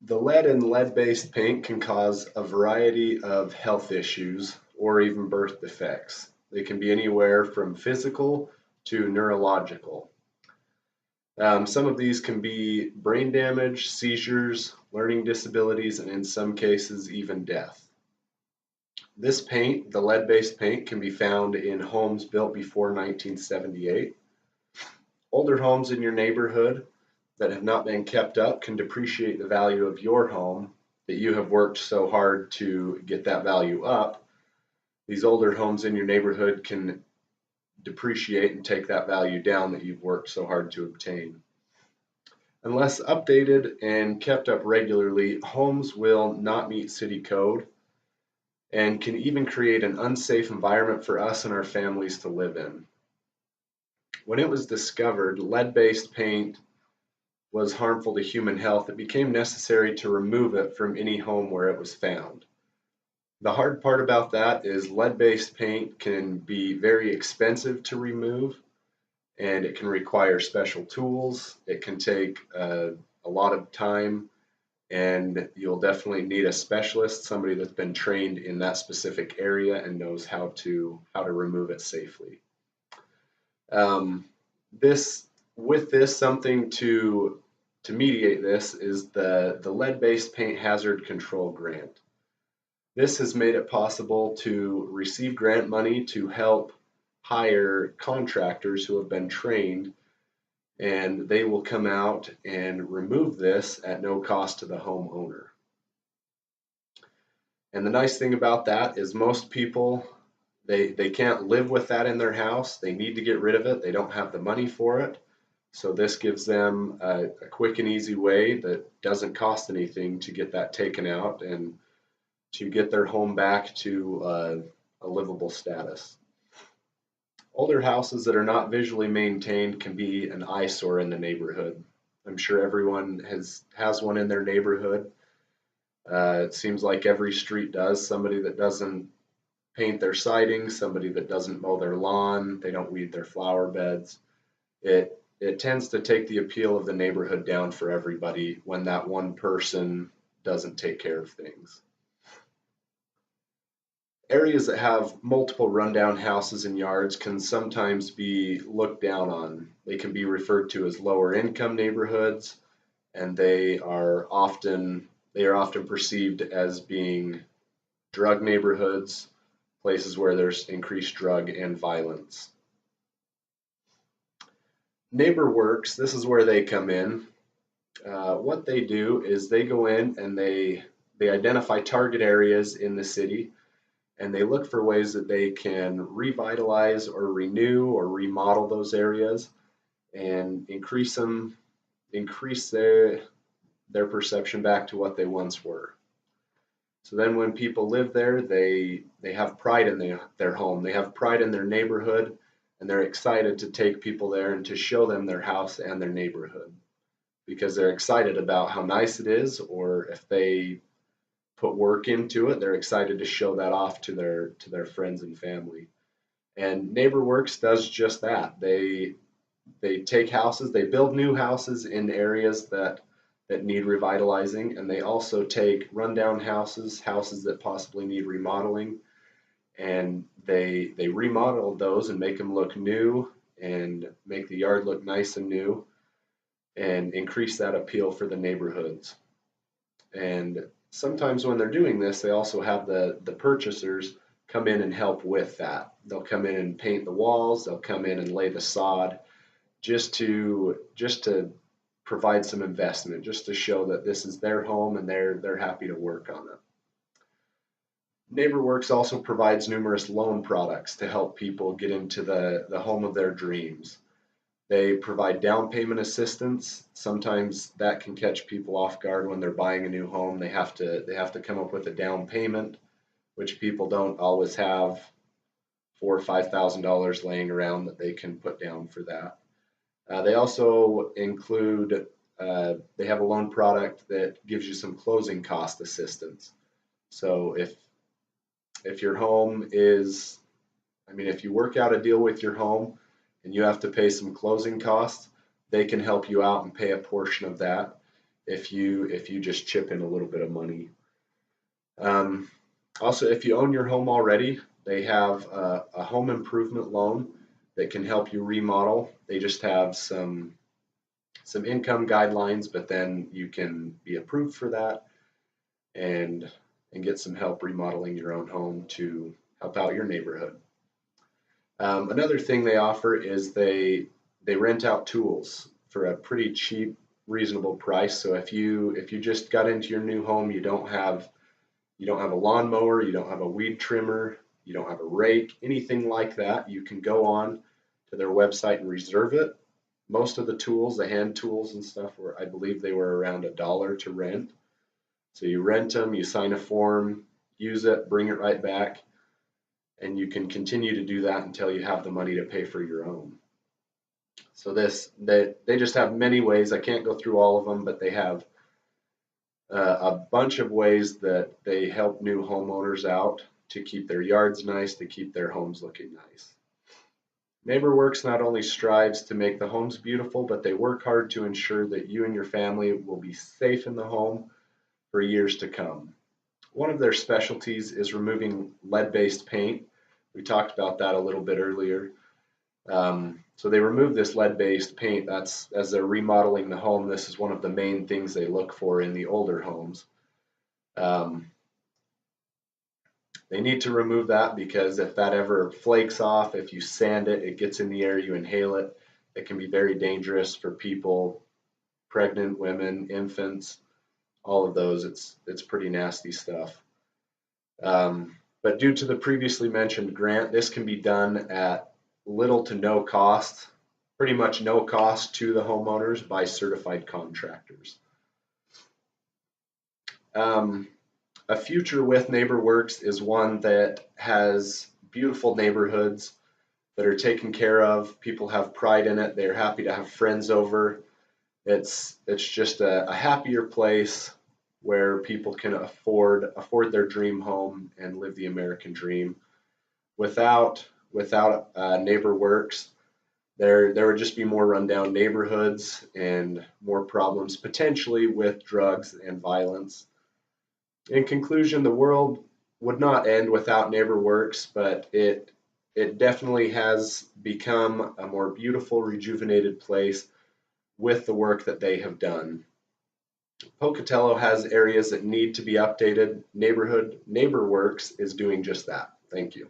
The lead and lead-based paint can cause a variety of health issues or even birth defects. They can be anywhere from physical to neurological. Some of these can be brain damage, seizures, learning disabilities, and in some cases, even death. This paint, the lead-based paint, can be found in homes built before 1978. Older homes in your neighborhood that have not been kept up can depreciate the value of your home that you have worked so hard to get that value up. These older homes in your neighborhood can depreciate and take that value down that you've worked so hard to obtain. Unless updated and kept up regularly, homes will not meet city code and can even create an unsafe environment for us and our families to live in. When it was discovered lead-based paint was harmful to human health, it became necessary to remove it from any home where it was found. The hard part about that is lead-based paint can be very expensive to remove, and it can require special tools. It can take a lot of time, and you'll definitely need a specialist, somebody that's been trained in that specific area and knows how to remove it safely. Something to mediate this is the lead-based paint hazard control grant. This has made it possible to receive grant money to help hire contractors who have been trained, and they will come out and remove this at no cost to the homeowner. And the nice thing about that is most people, they can't live with that in their house. They need to get rid of it. They don't have the money for it. So this gives them a quick and easy way that doesn't cost anything to get that taken out and to get their home back to a livable status. Older houses that are not visually maintained can be an eyesore in the neighborhood. I'm sure everyone has one in their neighborhood. It seems like every street does. Somebody that doesn't paint their siding, somebody that doesn't mow their lawn, they don't weed their flower beds. It tends to take the appeal of the neighborhood down for everybody when that one person doesn't take care of things. Areas that have multiple rundown houses and yards can sometimes be looked down on. They can be referred to as lower income neighborhoods, and they are often perceived as being drug neighborhoods, places where there's increased drug and violence. NeighborWorks, this is where they come in. What they do is they go in and they identify target areas in the city, and they look for ways that they can revitalize or renew or remodel those areas and increase their perception back to what they once were. So then when people live there, they have pride in their home. They have pride in their neighborhood, and they're excited to take people there and to show them their house and their neighborhood because they're excited about how nice it is, or if they put work into it, they're excited to show that off to their friends and family. And NeighborWorks does just that. They take houses, they build new houses in areas that need revitalizing, and they also take rundown houses that possibly need remodeling, and they remodel those and make them look new and make the yard look nice and new and increase that appeal for the neighborhoods. And sometimes when they're doing this, they also have the purchasers come in and help with that. They'll come in and paint the walls, they'll come in and lay the sod just to provide some investment, just to show that this is their home and they're happy to work on it. NeighborWorks also provides numerous loan products to help people get into the home of their dreams. They provide down payment assistance. Sometimes that can catch people off guard when they're buying a new home. They have to come up with a down payment, which people don't always have $4,000 or $5,000 laying around that they can put down for that. They also include, they have a loan product that gives you some closing cost assistance. So if your home is, if you work out a deal with your home and you have to pay some closing costs, they can help you out and pay a portion of that. if you just chip in a little bit of money. Um, Also, if you own your home already, they have a home improvement loan that can help you remodel. They just have some income guidelines, but then you can be approved for that and get some help remodeling your own home to help out your neighborhood. Another thing they offer is they rent out tools for a pretty cheap, reasonable price. So if you just got into your new home, you don't have a lawnmower, you don't have a weed trimmer, you don't have a rake, anything like that, you can go on to their website and reserve it. Most of the tools, the hand tools and stuff, I believe they were around $1 to rent. So you rent them, you sign a form, use it, bring it right back, and you can continue to do that until you have the money to pay for your own. So they just have many ways. I can't go through all of them, but they have a bunch of ways that they help new homeowners out to keep their yards nice, to keep their homes looking nice. NeighborWorks not only strives to make the homes beautiful, but they work hard to ensure that you and your family will be safe in the home for years to come. One of their specialties is removing lead-based paint. We talked about that a little bit earlier. So they remove this lead-based paint. That's as they're remodeling the home. This is one of the main things they look for in the older homes. They need to remove that because if that ever flakes off, if you sand it, it gets in the air, you inhale it. It can be very dangerous for people, pregnant women, infants, all of those. It's pretty nasty stuff. But due to the previously mentioned grant, this can be done at little to no cost, pretty much no cost to the homeowners by certified contractors. A future with NeighborWorks is one that has beautiful neighborhoods that are taken care of. People have pride in it. They're happy to have friends over. It's just a happier place where people can afford their dream home and live the American dream. Without NeighborWorks, there would just be more rundown neighborhoods and more problems potentially with drugs and violence. In conclusion, the world would not end without NeighborWorks, but it definitely has become a more beautiful, rejuvenated place with the work that they have done. Pocatello has areas that need to be updated. NeighborWorks is doing just that. Thank you.